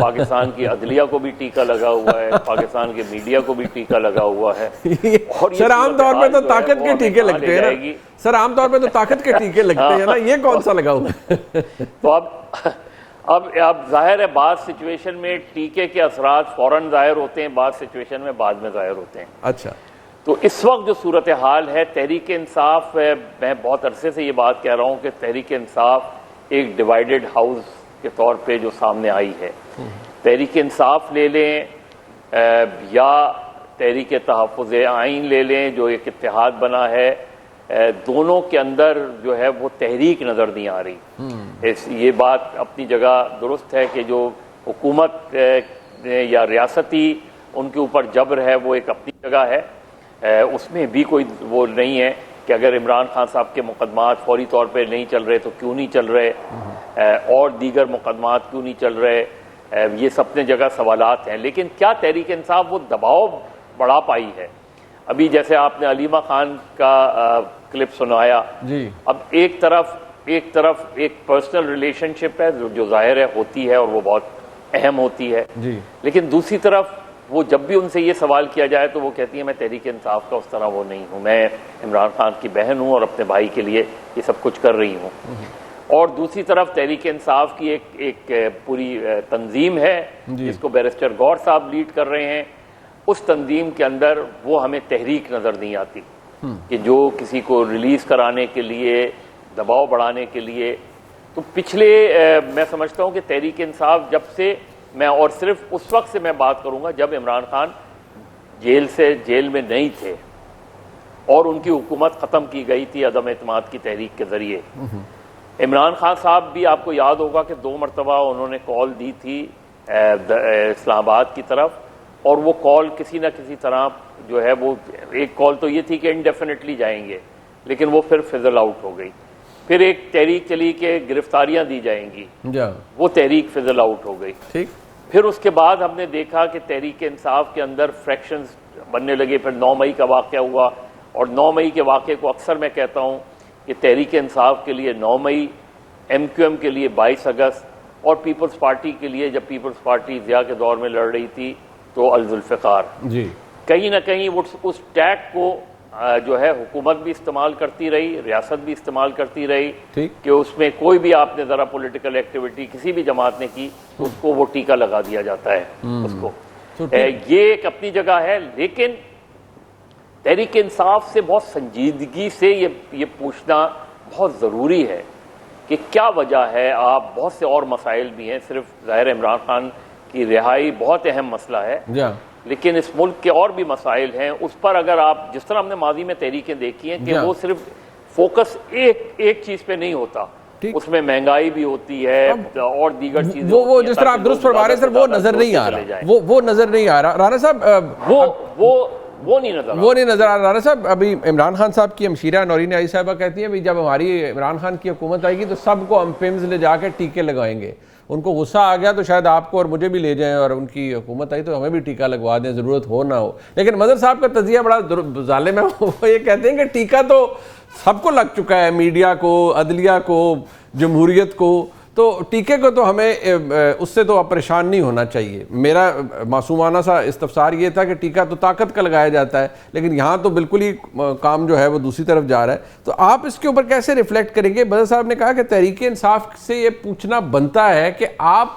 پاکستان کی عدلیہ کو بھی ٹیکا لگا ہوا ہے, پاکستان کے میڈیا کو بھی ٹیکا لگا ہوا ہے. سر عام طور پہ تو طاقت کے ٹیکے لگتے ہیں, سر عام طور پہ تو طاقت کے ٹیکے لگتے ہیں نا, یہ کون سا لگا ہوا ہے؟ تو اب ظاہر ہے بعض سچویشن میں ٹیکے کے اثرات فوراً ظاہر ہوتے ہیں, بعض سچویشن میں بعد میں ظاہر ہوتے ہیں. اچھا, تو اس وقت جو صورتحال ہے, تحریک انصاف, میں بہت عرصے سے یہ بات کہہ رہا ہوں کہ تحریک انصاف ایک ڈیوائیڈڈ ہاؤس کے طور پہ جو سامنے آئی ہے. تحریک انصاف لے لیں یا تحریک تحفظ آئین لے لیں, جو ایک اتحاد بنا ہے, دونوں کے اندر جو ہے وہ تحریک نظر نہیں آ رہی. یہ بات اپنی جگہ درست ہے کہ جو حکومت یا ریاستی ان کے اوپر جبر ہے وہ ایک اپنی جگہ ہے, اس میں بھی کوئی وہ نہیں ہے کہ اگر عمران خان صاحب کے مقدمات فوری طور پہ نہیں چل رہے تو کیوں نہیں چل رہے, اور دیگر مقدمات کیوں نہیں چل رہے, یہ سب اپنے جگہ سوالات ہیں. لیکن کیا تحریک انصاف وہ دباؤ بڑھا پائی ہے؟ ابھی جیسے آپ نے علیمہ خان کا کلپ سنایا, اب ایک طرف ایک پرسنل ریلیشن شپ ہے جو ظاہر ہے ہوتی ہے اور وہ بہت اہم ہوتی ہے, لیکن دوسری طرف وہ جب بھی ان سے یہ سوال کیا جائے تو وہ کہتی ہیں میں تحریک انصاف کا اس طرح وہ نہیں ہوں, میں عمران خان کی بہن ہوں اور اپنے بھائی کے لیے یہ سب کچھ کر رہی ہوں. اور دوسری طرف تحریک انصاف کی ایک پوری تنظیم ہے جس کو بیرسٹر گور صاحب لیڈ کر رہے ہیں. اس تنظیم کے اندر وہ ہمیں تحریک نظر نہیں آتی کہ جو کسی کو ریلیز کرانے کے لیے, دباؤ بڑھانے کے لیے. تو پچھلے میں سمجھتا ہوں کہ تحریک انصاف جب سے, میں اور صرف اس وقت سے میں بات کروں گا جب عمران خان جیل میں نہیں تھے اور ان کی حکومت ختم کی گئی تھی عدم اعتماد کی تحریک کے ذریعے. عمران خان صاحب بھی آپ کو یاد ہوگا کہ 2 مرتبہ انہوں نے کال دی تھی اسلام آباد کی طرف, اور وہ کال کسی نہ کسی طرح جو ہے وہ, ایک کال تو یہ تھی کہ انڈیفینیٹلی جائیں گے, لیکن وہ پھر فزل آؤٹ ہو گئی. پھر ایک تحریک چلی کہ گرفتاریاں دی جائیں گی, وہ تحریک فزل آؤٹ ہو گئی. پھر اس کے بعد ہم نے دیکھا کہ تحریک انصاف کے اندر فریکشنز بننے لگے. پھر 9 مئی کا واقعہ ہوا, اور 9 مئی کے واقعے کو اکثر میں کہتا ہوں کہ تحریک انصاف کے لیے 9 مئی, ایم کیو ایم کے لیے 22 اگست, اور پیپلز پارٹی کے لیے جب پیپلز پارٹی ضیاء کے دور میں لڑ رہی تھی تو الذوالفقار. کہیں نہ کہیں اس ٹیگ کو جو ہے حکومت بھی استعمال کرتی رہی, ریاست بھی استعمال کرتی رہی کہ اس میں کوئی بھی آپ نے ذرا پولیٹیکل ایکٹیویٹی کسی بھی جماعت نے کی تو اس کو وہ ٹیکا لگا دیا جاتا ہے اس کو. یہ ایک اپنی جگہ ہے, لیکن تحریک انصاف سے بہت سنجیدگی سے یہ پوچھنا بہت ضروری ہے کہ کیا وجہ ہے. آپ بہت سے اور مسائل بھی ہیں, صرف ظاہر عمران خان کی رہائی بہت اہم مسئلہ ہے, لیکن اس ملک کے اور بھی مسائل ہیں. اس پر اگر آپ, جس طرح ہم نے ماضی میں تحریکیں دیکھی ہیں کہ وہ صرف فوکس ایک چیز پہ نہیں ہوتا, اس میں مہنگائی بھی ہوتی ہے اور دیگر چیزیں, وہ جس طرح آپ درست فرما رہے ہیں سر, وہ نظر نہیں آ رہا, وہ نظر نہیں آ رہا. رانا صاحب وہ نہیں نظر آ رہا. رانا صاحب, ابھی عمران خان صاحب کی ہمشیرہ نورین علی صاحبہ کہتی ہیں جب ہماری عمران خان کی حکومت آئے گی تو سب کو ہم پیمز لے جا کے ٹیکے لگائیں گے. ان کو غصہ آ گیا تو شاید آپ کو اور مجھے بھی لے جائیں, اور ان کی حکومت آئی تو ہمیں بھی ٹیکہ لگوا دیں, ضرورت ہو نہ ہو. لیکن مظہر صاحب کا تجزیہ بڑا ظالم ہے, وہ یہ کہتے ہیں کہ ٹیکہ تو سب کو لگ چکا ہے, میڈیا کو, عدلیہ کو, جمہوریت کو, تو ٹیکے کو تو ہمیں اس سے تو پریشان نہیں ہونا چاہیے. میرا معصومانہ سا استفسار یہ تھا کہ ٹیکہ تو طاقت کا لگایا جاتا ہے, لیکن یہاں تو بالکل ہی کام جو ہے وہ دوسری طرف جا رہا ہے. تو آپ اس کے اوپر کیسے ریفلیکٹ کریں گے؟ بدر صاحب نے کہا کہ تحریک انصاف سے یہ پوچھنا بنتا ہے کہ آپ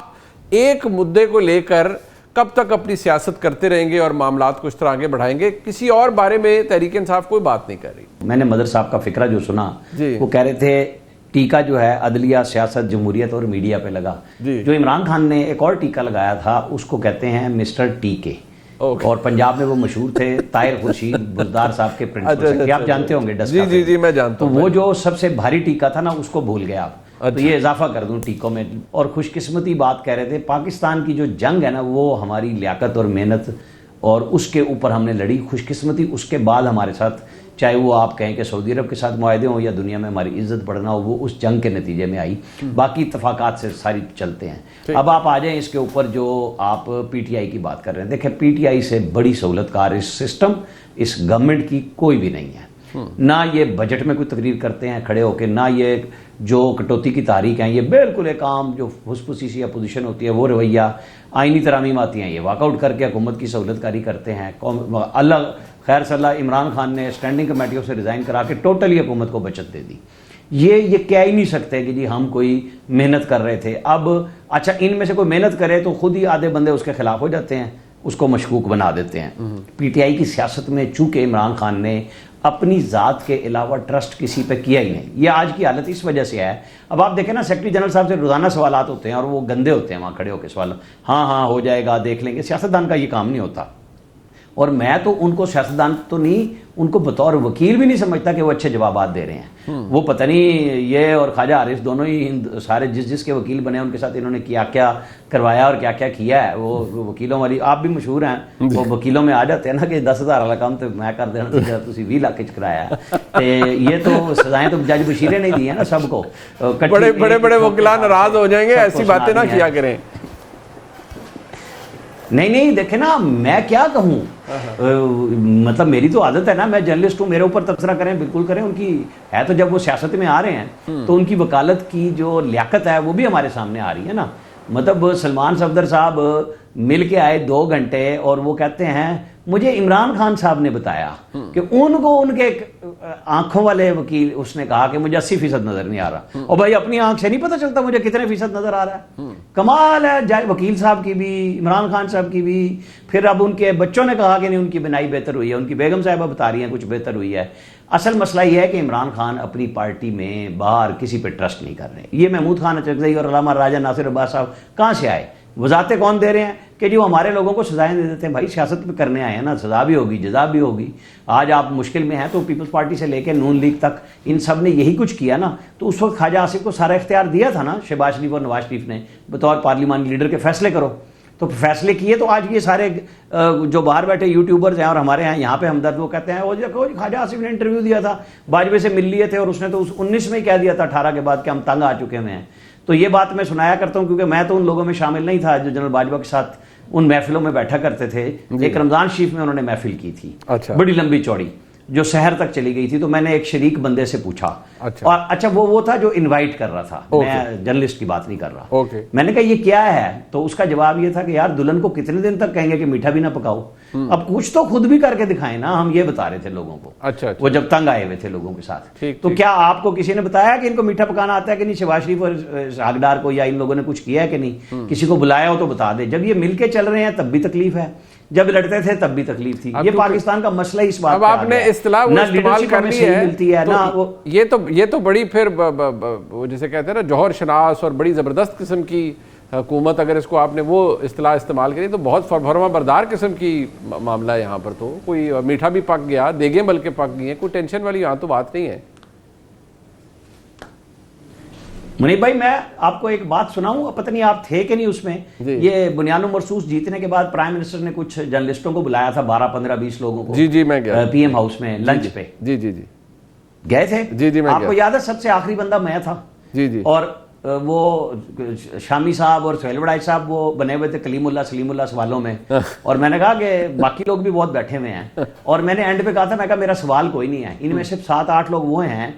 ایک مدعے کو لے کر کب تک اپنی سیاست کرتے رہیں گے اور معاملات کو اس طرح آگے بڑھائیں گے, کسی اور بارے میں تحریک انصاف کوئی بات نہیں کر رہی. میں نے مدر صاحب کا فکرہ جو سنا, وہ کہہ رہے تھے ٹیکہ جو ہے عدلیہ, سیاست, جمہوریت اور میڈیا پہ لگا. جو عمران خان نے ایک اور ٹیکہ لگایا تھا اس کو کہتے ہیں مسٹر ٹی کے, اور پنجاب میں وہ مشہور تھے طاہر خورشید بزدار صاحب کے پرنسپل, آپ جانتے ہوں گے. جی میں جانتا ہوں. تو وہ جو سب سے بھاری ٹیکہ تھا نا اس کو بھول گئے آپ, تو یہ اضافہ کر دوں ٹیکوں میں. اور خوش قسمتی بات کہہ رہے تھے, پاکستان کی جو جنگ ہے نا وہ ہماری لیاقت اور محنت اور اس کے اوپر ہم نے لڑی. خوش قسمتی اس کے بعد ہمارے ساتھ, چاہے وہ آپ کہیں کہ سعودی عرب کے ساتھ معاہدے ہوں یا دنیا میں ہماری عزت بڑھنا ہو, وہ اس جنگ کے نتیجے میں آئی. باقی اتفاقات سے ساری چلتے ہیں. اب آپ آ جائیں اس کے اوپر جو آپ پی ٹی آئی کی بات کر رہے ہیں. دیکھیں, پی ٹی آئی سے بڑی سہولت کار اس سسٹم, اس گورنمنٹ کی کوئی بھی نہیں ہے. نہ یہ بجٹ میں کوئی تقریر کرتے ہیں کھڑے ہو کے, نہ یہ جو کٹوتی کی تحریک ہیں, یہ بالکل ایک عام جو پھسپھسی سی اپوزیشن ہوتی ہے وہ رویہ, آئینی ترامیم آتی ہیں یہ واک آؤٹ کر کے حکومت کی سہولت کاری کرتے ہیں. اللہ خیر صلی اللہ, عمران خان نے اسٹینڈنگ کمیٹیوں سے ریزائن کرا کے ٹوٹلی حکومت کو بچت دے دی. یہ کہہ ہی نہیں سکتے کہ جی ہم کوئی محنت کر رہے تھے. اب اچھا ان میں سے کوئی محنت کرے تو خود ہی آدھے بندے اس کے خلاف ہو جاتے ہیں, اس کو مشکوک بنا دیتے ہیں. پی ٹی آئی کی سیاست میں چونکہ عمران خان نے اپنی ذات کے علاوہ ٹرسٹ کسی پہ کیا ہی نہیں, یہ آج کی حالت اس وجہ سے ہے. اب آپ دیکھیں نا سیکرٹری جنرل صاحب سے روزانہ سوالات ہوتے ہیں اور وہ گندے ہوتے ہیں وہاں کھڑے ہو کے سوال, ہاں ہو جائے گا دیکھ لیں گے. سیاستدان کا یہ کام نہیں ہوتا. اور میں تو ان کو سیاستدان تو نہیں, ان کو بطور وکیل بھی نہیں سمجھتا کہ وہ اچھے جوابات دے رہے ہیں. وہ پتہ نہیں یہ اور خواجہ حارث دونوں ہی سارے جس کے وکیل بنے ان کے ساتھ انہوں نے کیا کیا کروایا اور کیا کیا کیا ہے. وہ وکیلوں والی آپ بھی مشہور ہیں, وہ وکیلوں میں آ جاتے ہیں نا کہ 10,000 والا کام تو میں کر دینا تھی 20 لاکھ کرایا ہے. یہ تو سزائیں تو جج بشیر نے دی ہیں نا سب کو. بڑے بڑے وکیلان ناراض ہو جائیں گے, ایسی باتیں نہ کیا کریں. نہیں دیکھیں نا, میں کیا کہوں, مطلب میری تو عادت ہے نا, میں جرنلسٹ ہوں, میرے اوپر تبصرہ کریں بالکل کریں. ان کی ہے تو جب وہ سیاست میں آ رہے ہیں تو ان کی وکالت کی جو لیاقت ہے وہ بھی ہمارے سامنے آ رہی ہے نا. مطلب سلمان صفدر صاحب مل کے آئے 2 گھنٹے اور وہ کہتے ہیں مجھے عمران خان صاحب نے بتایا کہ ان کو ان کے آنکھوں والے وکیل اس نے کہا کہ مجھے 80% نظر نہیں آ رہا. اور بھائی اپنی آنکھ سے نہیں پتہ چلتا مجھے کتنے فیصد نظر آ رہا ہے. کمال ہے وکیل صاحب کی بھی, عمران خان صاحب کی بھی. پھر اب ان کے بچوں نے کہا کہ نہیں ان کی بنائی بہتر ہوئی ہے, ان کی بیگم صاحبہ بتا رہی ہیں کچھ بہتر ہوئی ہے. اصل مسئلہ یہ ہے کہ عمران خان اپنی پارٹی میں باہر کسی پہ ٹرسٹ نہیں کر رہے. یہ محمود خان اچکزئی اور علامہ راجہ ناصر عباس صاحب کہاں سے آئے؟ وضاحتیں کون دے رہے ہیں کہ جو ہمارے لوگوں کو سزائیں دے دیتے ہیں. بھائی سیاست میں کرنے آئے ہیں نا, سزا بھی ہوگی جزا بھی ہوگی. آج آپ مشکل میں ہیں تو پیپلز پارٹی سے لے کے نون لیگ تک ان سب نے یہی کچھ کیا نا. تو اس وقت خواجہ آصف کو سارا اختیار دیا تھا نا شہباز شریف اور نواز شریف نے بطور پارلیمانی لیڈر کے فیصلے کرو. تو فیصلے کیے تو آج یہ سارے جو باہر بیٹھے یوٹیوبرز ہیں اور ہمارے ہیں یہاں پہ ہمدرد وہ کہتے ہیں وہ خواجہ آصف نے انٹرویو دیا تھا, باجوے سے مل لیے تھے اور اس نے تو 19 میں ہی کہہ دیا تھا 18 کے بعد کہ ہم تنگ آ چکے ہوئے ہیں. تو یہ بات میں سنایا کرتا ہوں کیونکہ میں تو ان لوگوں میں شامل نہیں تھا جو جنرل باجوہ کے ساتھ ان محفلوں میں بیٹھا کرتے تھے. ایک رمضان شریف میں انہوں نے محفل کی تھی, بڑی لمبی چوڑی, جو شہر تک چلی گئی تھی. تو میں نے ایک شریک بندے سے پوچھا, اور اچھا وہ تھا جو انوائٹ کر رہا تھا, میں جرنلسٹ کی بات نہیں کر رہا. میں نے کہا یہ کیا ہے؟ تو اس کا جواب یہ تھا کہ یار دلہن کو کتنے دن تک کہیں گے کہ میٹھا بھی نہ پکاؤ, اب کچھ تو خود بھی کر کے دکھائیں نا. ہم یہ بتا رہے تھے لوگوں کو, وہ جب تنگ آئے ہوئے تھے لوگوں کے ساتھ. تو کیا آپ کو کسی نے بتایا کہ ان کو میٹھا پکانا آتا ہے کہ نہیں؟ شہباز شریف اور اسحاق ڈار کو یا ان لوگوں نے کچھ کیا ہے کہ نہیں؟ کسی کو بلایا ہو تو بتا دے. جب یہ مل کے چل رہے ہیں تب بھی تکلیف ہے, جب لڑتے تھے تب بھی تکلیف تھی. یہ پاکستان کا مسئلہ اس بات. اب آپ نے اصطلاح استعمال کر لی ہے, یہ تو بڑی پھر جسے کہتے ہیں نا جوہر شناس اور بڑی زبردست قسم کی حکومت, اگر اس کو آپ نے وہ اصطلاح استعمال کری تو بہت فرما بردار قسم کی معاملہ ہے. یہاں پر تو کوئی میٹھا بھی پک گیا, دیگیں بلکہ پک گئی ہیں, کوئی ٹینشن والی یہاں تو بات نہیں ہے. منیب بھائی میں آپ کو ایک بات سناؤں, پتہ نہیں آپ تھے کہ نہیں اس میں. یہ بنیان و مرصوص جیتنے کے بعد پرائم منسٹر نے کچھ جرنلسٹوں کو بلایا تھا, 12 15 20 لوگوں کو. جی میں گیا, پی ایم ہاؤس میں لنچ پہ. جی گئے تھے. جی میں آپ کو یاد ہے سب سے آخری بندہ میں تھا. جی اور وہ شامی صاحب اور سہیل وڑائی صاحب وہ بنے ہوئے تھے کلیم اللہ سلیم اللہ سوالوں میں. اور میں نے کہا کہ باقی لوگ بھی بہت بیٹھے ہوئے ہیں, اور میں نے اینڈ پہ کہا تھا, میں کہا میرا سوال کوئی نہیں ہے, ان میں صرف 7 8 لوگ وہ ہیں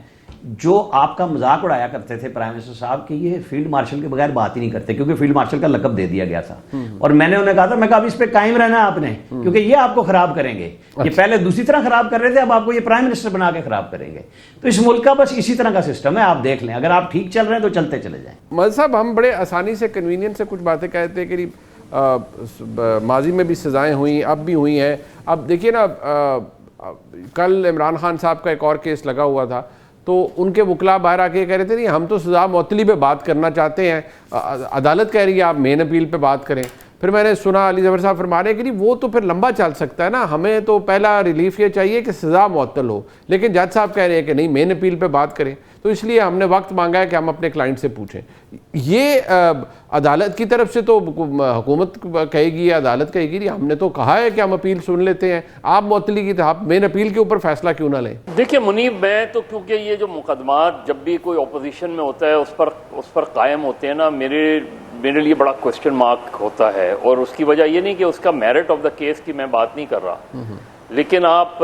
جو آپ کا مذاق اڑایا کرتے تھے پرائم منسٹر صاحب کہ یہ فیلڈ مارشل کے بغیر بات ہی نہیں کرتے, کیونکہ فیلڈ مارشل کا لقب دے دیا گیا تھا. اور میں نے انہیں کہا تھا, میں کہا اب اس پہ قائم رہنا ہے آپ نے, کیونکہ یہ آپ کو خراب کریں گے. یہ پہلے دوسری طرح خراب کر رہے تھے, اب آپ کو یہ پرائم منسٹر بنا کے خراب کریں گے. تو اس ملک کا بس اسی طرح کا سسٹم ہے, آپ دیکھ لیں. اگر آپ ٹھیک چل رہے ہیں تو چلتے چلے جائیں. مہد صاحب ہم بڑے آسانی سے کنوینئنس سے کچھ باتیں کہتے ہیں کہ ماضی میں بھی سزائیں ہوئیں, اب بھی ہوئی ہیں. اب دیکھیے نا, کل عمران خان صاحب کا ایک اور کیس لگا ہوا تھا, تو ان کے وکلاء باہر آ کے کہہ رہے تھے نہیں ہم تو سزا معطلی پہ بات کرنا چاہتے ہیں, عدالت کہہ رہی ہے آپ مین اپیل پہ بات کریں. پھر میں نے سنا علی ظفر صاحب فرما رہے ہیں کہ نہیں وہ تو پھر لمبا چل سکتا ہے نا, ہمیں تو پہلا ریلیف یہ چاہیے کہ سزا معطل ہو, لیکن جج صاحب کہہ رہے ہیں کہ نہیں مین اپیل پہ بات کریں. تو اس لیے ہم نے وقت مانگا ہے کہ ہم اپنے کلائنٹ سے پوچھیں. یہ عدالت کی طرف سے تو حکومت کہے گی, عدالت کہے گی ہم نے تو کہا ہے کہ ہم اپیل سن لیتے ہیں, آپ معطلی کی آپ مین اپیل کے اوپر فیصلہ کیوں نہ لیں؟ دیکھیں منیب, میں تو کیونکہ یہ جو مقدمات جب بھی کوئی اپوزیشن میں ہوتا ہے اس پر قائم ہوتے ہیں نا, میرے لیے بڑا کوسچن مارک ہوتا ہے. اور اس کی وجہ یہ نہیں کہ اس کا میرٹ آف دا کیس کی میں بات نہیں کر رہا, لیکن آپ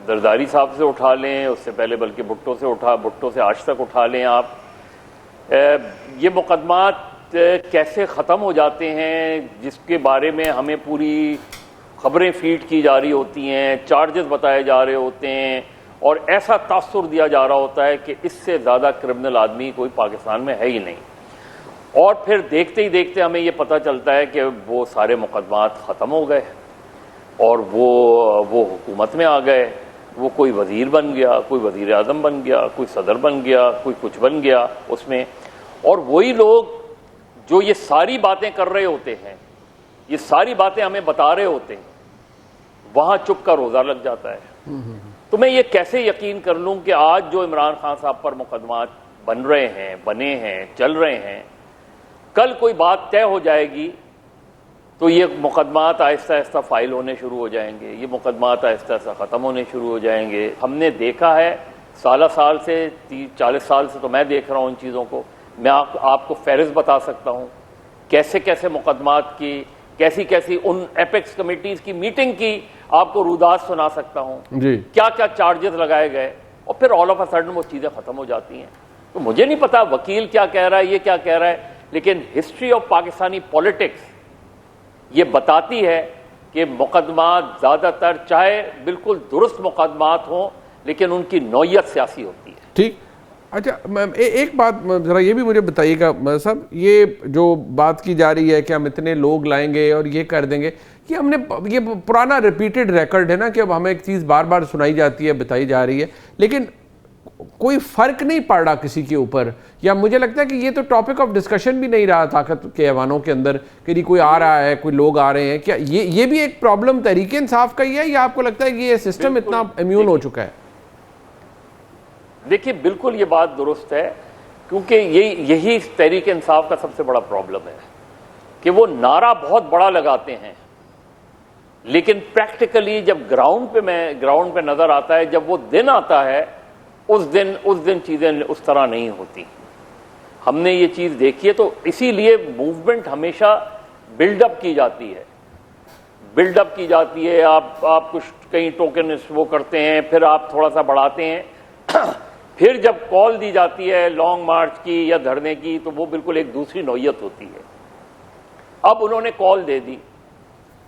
زرداری صاحب سے اٹھا لیں، اس سے پہلے بلکہ بھٹو سے آج تک اٹھا لیں آپ، یہ مقدمات کیسے ختم ہو جاتے ہیں جس کے بارے میں ہمیں پوری خبریں فیڈ کی جا رہی ہوتی ہیں، چارجز بتائے جا رہے ہوتے ہیں، اور ایسا تاثر دیا جا رہا ہوتا ہے کہ اس سے زیادہ کرمنل آدمی کوئی پاکستان میں ہے ہی نہیں، اور پھر دیکھتے ہی دیکھتے ہمیں یہ پتہ چلتا ہے کہ وہ سارے مقدمات ختم ہو گئے اور وہ حکومت میں آ گئے، وہ کوئی وزیر بن گیا، کوئی وزیر اعظم بن گیا، کوئی صدر بن گیا، کوئی کچھ بن گیا اس میں، اور وہی لوگ جو یہ ساری باتیں کر رہے ہوتے ہیں، یہ ساری باتیں ہمیں بتا رہے ہوتے ہیں، وہاں چپ کا روزہ لگ جاتا ہے۔ تو میں یہ کیسے یقین کر لوں کہ آج جو عمران خان صاحب پر مقدمات بن رہے ہیں، بنے ہیں، چل رہے ہیں، کل کوئی بات طے ہو جائے گی تو یہ مقدمات آہستہ آہستہ فائل ہونے شروع ہو جائیں گے، یہ مقدمات آہستہ آہستہ ختم ہونے شروع ہو جائیں گے۔ ہم نے دیکھا ہے سال سے 40 سال سے تو میں دیکھ رہا ہوں ان چیزوں کو، میں آپ کو فہرست بتا سکتا ہوں کیسے کیسے مقدمات کی، کیسی ان ایپیکس کمیٹیز کی میٹنگ کی آپ کو رودات سنا سکتا ہوں، کیا کیا چارجز لگائے گئے، اور پھر آل آف اے سڈن وہ چیزیں ختم ہو جاتی ہیں۔ تو مجھے نہیں پتا وکیل کیا کہہ رہا ہے، یہ کیا کہہ رہا ہے، لیکن ہسٹری آف پاکستانی پولیٹکس یہ بتاتی ہے کہ مقدمات زیادہ تر چاہے بالکل درست مقدمات ہوں لیکن ان کی نوعیت سیاسی ہوتی ہے۔ ٹھیک، اچھا ایک بات ذرا یہ بھی مجھے بتائیے گا صاحب، یہ جو بات کی جا رہی ہے کہ ہم اتنے لوگ لائیں گے اور یہ کر دیں گے، کہ ہم نے یہ پرانا ریپیٹڈ ریکارڈ ہے نا کہ اب ہمیں ایک چیز بار بار سنائی جاتی ہے، بتائی جا رہی ہے، لیکن کوئی فرق نہیں پڑ رہا کسی کے اوپر، یا مجھے لگتا ہے کہ یہ تو ٹاپک آف ڈسکشن بھی نہیں رہا طاقت کے ایوانوں کے اندر کہ کوئی آ رہا ہے، کوئی لوگ آ رہے ہیں، کیا یہ بھی ایک پرابلم تحریک انصاف کا ہی ہے، یا آپ کو لگتا ہے کہ یہ سسٹم اتنا امیون ہو چکا ہے؟ دیکھیے بالکل یہ بات درست ہے، کیونکہ یہی تحریک انصاف کا سب سے بڑا پرابلم ہے کہ وہ نعرہ بہت بڑا لگاتے ہیں، لیکن پریکٹیکلی جب گراؤنڈ پہ نظر آتا ہے، جب وہ دن آتا ہے، اس دن چیزیں اس طرح نہیں ہوتی۔ ہم نے یہ چیز دیکھی ہے، تو اسی لیے موومنٹ ہمیشہ بلڈ اپ کی جاتی ہے، آپ کچھ کئی ٹوکن وہ کرتے ہیں، پھر آپ تھوڑا سا بڑھاتے ہیں، پھر جب کال دی جاتی ہے لانگ مارچ کی یا دھرنے کی تو وہ بالکل ایک دوسری نوعیت ہوتی ہے۔ اب انہوں نے کال دے دی،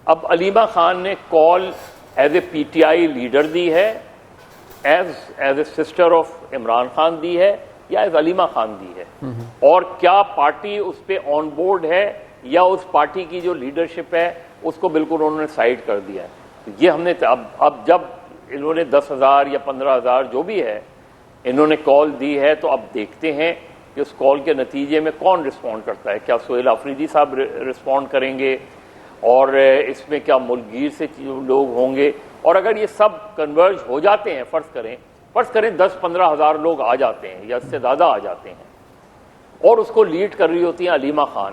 اب علیمہ خان نے call as a PTI leader دی ہے، as a sister of Imran Khan دی ہے، یا ایز علیمہ خان دی ہے، اور کیا پارٹی اس پہ آن بورڈ ہے یا اس پارٹی کی جو لیڈرشپ ہے اس کو بالکل انہوں نے سائڈ کر دیا ہے۔ یہ ہم نے اب جب انہوں نے 10,000 یا 15,000 جو بھی ہے انہوں نے کال دی ہے، تو اب دیکھتے ہیں کہ اس کال کے نتیجے میں کون رسپونڈ کرتا ہے۔ کیا سہیل آفریدی صاحب رسپونڈ کریں گے، اور اس میں کیا ملک گیر سے لوگ ہوں گے، اور اگر یہ سب کنورج ہو جاتے ہیں، فرض کریں 10-15 ہزار لوگ آ جاتے ہیں یا اس سے زیادہ آ جاتے ہیں، اور اس کو لیڈ کر رہی ہوتی ہیں علیمہ خان،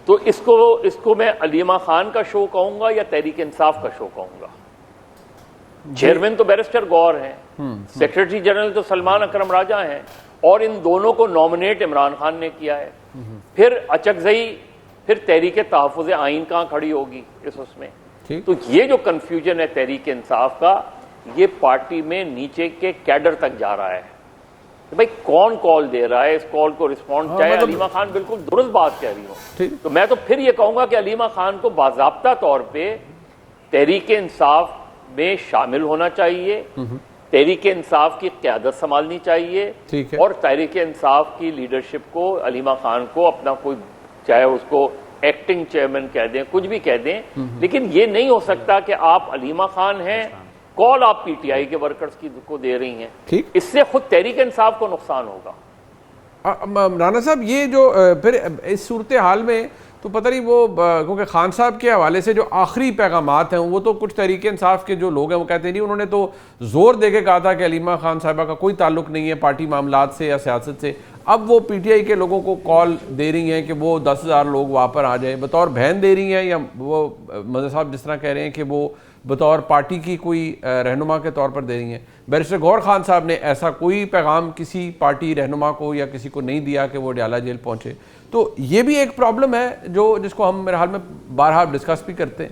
تو اس کو میں علیمہ خان کا شو کہوں گا یا تحریک انصاف کا شو کہوں گا؟ چیئرمین تو بیرسٹر گور ہیں، سیکرٹری جنرل تو سلمان اکرم راجہ ہیں، اور ان دونوں کو نامنیٹ عمران خان نے کیا ہے۔ پھر اچکزئی، پھر تحریک تحفظ آئین کہاں کھڑی ہوگی اس میں؟ تو یہ جو کنفیوژن ہے تحریک انصاف کا، یہ پارٹی میں نیچے کے کیڈر تک جا رہا ہے کہ بھائی کون کال دے رہا ہے، اس کال کو رسپونڈ، چاہے علیمہ خان بالکل درست بات کہہ رہی ہوں، تو میں تو پھر یہ کہوں گا کہ علیمہ خان کو باضابطہ طور پہ تحریک انصاف میں شامل ہونا چاہیے، تحریک انصاف کی قیادت سنبھالنی چاہیے، اور تحریک انصاف کی لیڈرشپ کو علیمہ خان کو اپنا کوئی، چاہے اس کو ایکٹنگ چیئرمین کہہ دیں، کچھ بھی کہہ دیں، لیکن یہ نہیں ہو سکتا کہ آپ علیمہ خان ہیں، کال آپ پی ٹی آئی کے ورکرز کو دے رہی ہیں، اس سے خود تحریک انصاف کو نقصان ہوگا۔ رانا صاحب، یہ جو پھر اس صورتحال میں تو پتہ نہیں وہ، کیونکہ خان صاحب کے حوالے سے جو آخری پیغامات ہیں وہ تو کچھ تحریک انصاف کے جو لوگ ہیں وہ کہتے ہیں نہیں، انہوں نے تو زور دے کے کہا تھا کہ علیمہ خان صاحبہ کا کوئی تعلق نہیں ہے پارٹی معاملات سے یا سیاست سے، اب وہ پی ٹی آئی کے لوگوں کو کال دے رہی ہیں کہ وہ 10,000 لوگ وہاں پر آ جائیں، بطور بہن دے رہی ہیں، یا وہ مظہر صاحب جس طرح کہہ رہے ہیں کہ وہ بطور پارٹی کی کوئی رہنما کے طور پر دے رہی ہیں۔ بیرسٹر گور خان صاحب نے ایسا کوئی پیغام کسی پارٹی رہنما کو یا کسی کو نہیں دیا کہ وہ ڈیالہ جیل پہنچے، تو یہ بھی ایک پرابلم ہے جس کو ہم میرے حال میں بارہا ڈسکس بھی کرتے ہیں۔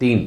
3,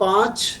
5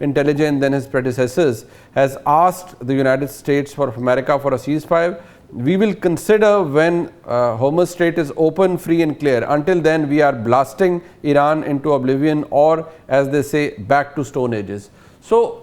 intelligent than his predecessors has asked the United States for America for a ceasefire. We will consider when Hormuz Strait is open, free and clear. Until then we are blasting Iran into oblivion or as they say back to stone ages. So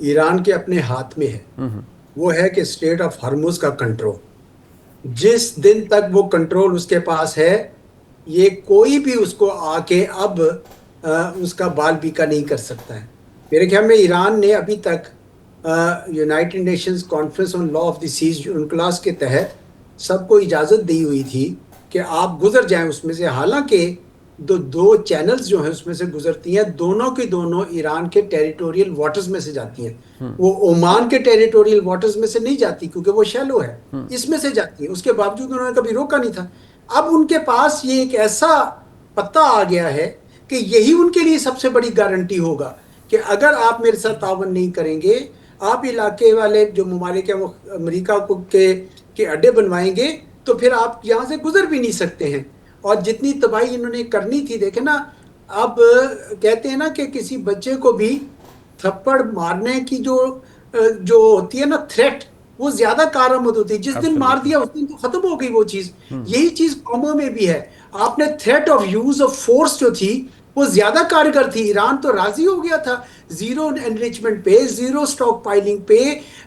Iran کے اپنے ہاتھ میں ہے، وہ ہے کہ street of Hormuz کا control. جس دن تک وہ کنٹرول اس کے پاس ہے، یہ کوئی بھی اس کو آ کے اب اس کا بال بیکا نہیں کر سکتا ہے. میرے خیال میں ایران نے ابھی تک united nations conference on law of the seas UNCLOS کے تحت سب کو اجازت دی ہوئی تھی کہ آپ گزر جائیں اس میں سے. حالانکہ دو چینلز جو ہیں اس میں سے گزرتی ہیں، دونوں کی دونوں ایران کے ٹیریٹوریل واٹرز میں سے جاتی ہیں. وہ عمان کے ٹیریٹوریل واٹرز میں سے نہیں جاتی کیونکہ وہ شیلو ہے، اس میں سے جاتی ہیں. اس کے باوجود انہوں نے کبھی روکا نہیں تھا. اب ان کے پاس یہ ایک ایسا پتہ آ گیا ہے کہ یہی ان کے لیے سب سے بڑی گارنٹی ہوگا کہ اگر آپ میرے ساتھ تعاون نہیں کریں گے، آپ علاقے والے جو ممالک ہیں وہ امریکہ کو کے اڈے بنوائیں گے، تو پھر آپ یہاں سے گزر بھی نہیں سکتے ہیں. اور جتنی تباہی انہوں نے کرنی تھی، دیکھیں نا، اب کہتے ہیں نا کہ کسی بچے کو بھی تھپڑ مارنے کی جو ہوتی ہے نا تھریٹ، وہ زیادہ کارآمد ہوتی ہے. جس دن مار دیا اس دن تو ختم ہو گئی وہ چیز. یہی چیز قوموں میں بھی ہے. آپ نے threat of use of force جو تھی وہ زیادہ کارگر تھی. ایران تو راضی ہو گیا تھا زیرو انریچمنٹ پہ، زیرو سٹاک پائلنگ پہ،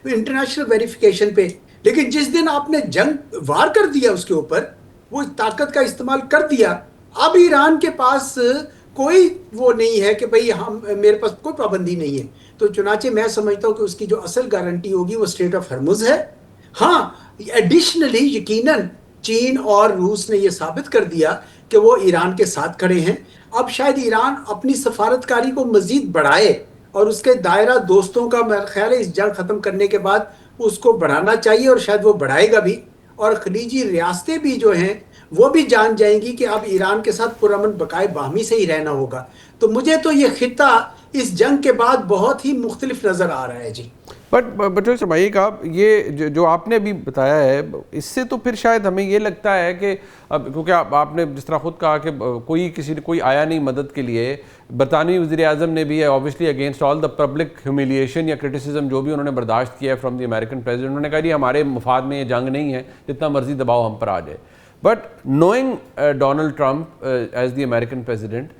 انٹرنیشنل ویریفیکیشن پہ. لیکن جس دن آپ نے جنگ وار کر دیا اس کے اوپر، وہ طاقت کا استعمال کر دیا، اب ایران کے پاس کوئی وہ نہیں ہے کہ بھئی میرے پاس کوئی پابندی نہیں ہے. تو چنانچہ میں سمجھتا ہوں کہ اس کی جو اصل گارنٹی ہوگی وہ اسٹریٹ آف ہرمز ہے. ہاں، ایڈیشنلی یقیناً چین اور روس نے یہ ثابت کر دیا کہ وہ ایران کے ساتھ کھڑے ہیں. اب شاید ایران اپنی سفارتکاری کو مزید بڑھائے اور اس کے دائرہ دوستوں کا میرا خیال ہے اس جنگ ختم کرنے کے بعد اس کو بڑھانا چاہیے، اور شاید وہ بڑھائے گا بھی. اور خلیجی ریاستیں بھی جو ہیں وہ بھی جان جائیں گی کہ اب ایران کے ساتھ پرامن بقائے باہمی سے ہی رہنا ہوگا. تو مجھے تو یہ خطہ اس جنگ کے بعد بہت ہی مختلف نظر آ رہا ہے. جی بٹ سرمائی کا یہ جو آپ نے ابھی بتایا ہے، اس سے تو پھر شاید ہمیں یہ لگتا ہے کہ کیونکہ آپ نے جس طرح خود کہا کہ کوئی آیا نہیں مدد کے لیے. برطانوی وزیر اعظم نے بھی obviously against all the public humiliation یا کرٹیسزم جو بھی انہوں نے برداشت کیا ہے فرام دی امریکن پریزیڈنٹ، انہوں نے کہا جی ہمارے مفاد میں یہ جنگ نہیں ہے، جتنا مرضی دباؤ ہم پر آ جائے. But knowing Donald Trump as the American president,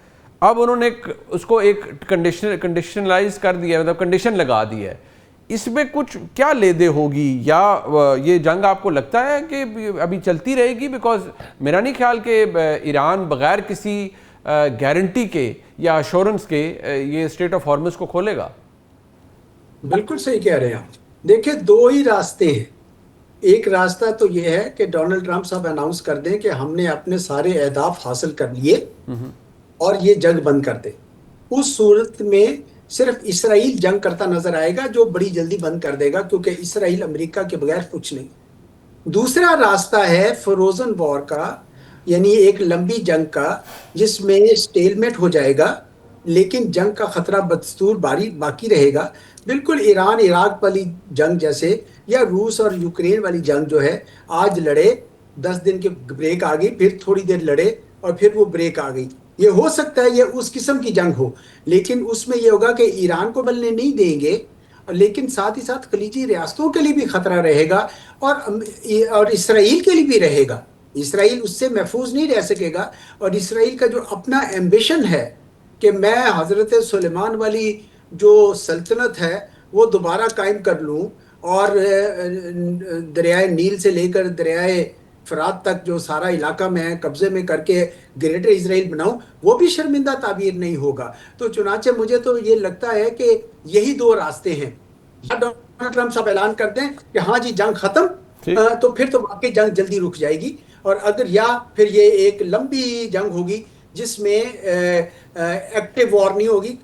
اب انہوں نے اس کو ایک کنڈیشنلائز کر دیا ہے، مطلب کنڈیشن لگا دی ہے. اس میں کچھ کیا لے دے ہوگی، یا یہ جنگ آپ کو لگتا ہے کہ ابھی چلتی رہے گی؟ بیکاز میرا نہیں خیال کہ ایران بغیر کسی گارنٹی کے یا ایشورنس کے یہ اسٹریٹ آف ہارمز کو کھولے گا. بالکل صحیح کہہ رہے ہیں آپ. دیکھیں، دو ہی راستے ہیں. ایک راستہ تو یہ ہے کہ ڈونلڈ ٹرمپ صاحب اناؤنس کر دیں کہ ہم نے اپنے سارے اہداف حاصل کر لیے اور یہ جنگ بند کر دیں. اس صورت میں صرف اسرائیل جنگ کرتا نظر آئے گا، جو بڑی جلدی بند کر دے گا، کیونکہ اسرائیل امریکہ کے بغیر کچھ نہیں. دوسرا راستہ ہے فروزن وار کا، یعنی ایک لمبی جنگ کا، جس میں سٹیل میٹ ہو جائے گا لیکن جنگ کا خطرہ بدستور باقی رہے گا. بالکل ایران عراق والی جنگ جیسے، یا روس اور یوکرین والی جنگ جو ہے، آج لڑے، 10 دن کے بریک آ گئی، پھر تھوڑی دیر لڑے اور پھر وہ بریک آ گئی. یہ ہو سکتا ہے یہ اس قسم کی جنگ ہو، لیکن اس میں یہ ہوگا کہ ایران کو بلنے نہیں دیں گے، لیکن ساتھ ہی ساتھ خلیجی ریاستوں کے لیے بھی خطرہ رہے گا اور اسرائیل کے لیے بھی رہے گا. اسرائیل اس سے محفوظ نہیں رہ سکے گا. اور اسرائیل کا جو اپنا ایمبیشن ہے کہ میں حضرت سلیمان والی جو سلطنت ہے وہ دوبارہ قائم کر لوں، اور دریائے نیل سے لے کر دریائے فرات تک جو سارا علاقہ میں قبضے میں کر کے گریٹر اسرائیل بناؤں، وہ بھی شرمندہ تعبیر نہیں ہوگا. تو چنانچہ مجھے تو یہ لگتا ہے کہ یہی دو راستے ہیں. یا ڈونلڈ ٹرمپ صاحب اعلان کرتے ہیں کہ ہاں جی جنگ ختم، تو پھر تو واقعی جنگ جلدی رک جائے گی. اور اگر یا پھر یہ ایک لمبی جنگ ہوگی جس میں ایکٹیو وار نہیں ہوگی،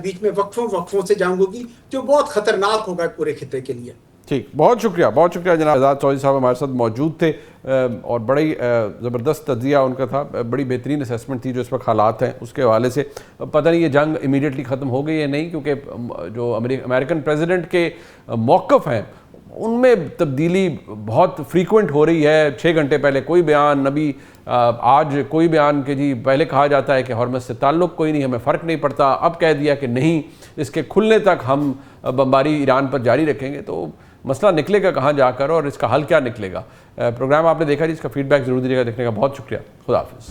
بیچ میں وقفوں سے جنگ ہوگی، جو بہت خطرناک ہوگا پورے خطے کے لیے. ٹھیک، بہت شکریہ جناب اعزاز چودھری صاحب ہمارے ساتھ موجود تھے، اور بڑی زبردست تجزیہ ان کا تھا، بڑی بہترین اسیسمنٹ تھی جو اس وقت حالات ہیں اس کے حوالے سے. پتہ نہیں یہ جنگ امیڈیٹلی ختم ہو گئی یا نہیں، کیونکہ جو امریکن پریزیڈنٹ کے موقف ہیں ان میں تبدیلی بہت فریکوینٹ ہو رہی ہے. 6 گھنٹے پہلے کوئی بیان، ابھی آج کوئی بیان کہ جی پہلے کہا جاتا ہے کہ ہرمز سے تعلق کوئی نہیں، ہمیں فرق نہیں پڑتا، اب کہہ دیا کہ نہیں، اس کے کھلنے تک ہم بمباری ایران پر جاری رکھیں گے. تو مسئلہ نکلے گا کہاں جا کر، اور اس کا حل کیا نکلے گا؟ پروگرام آپ نے دیکھا جی، اس کا فیڈ بیک ضرور دیجیے گا. دیکھنے کا بہت شکریہ. خدا حافظ.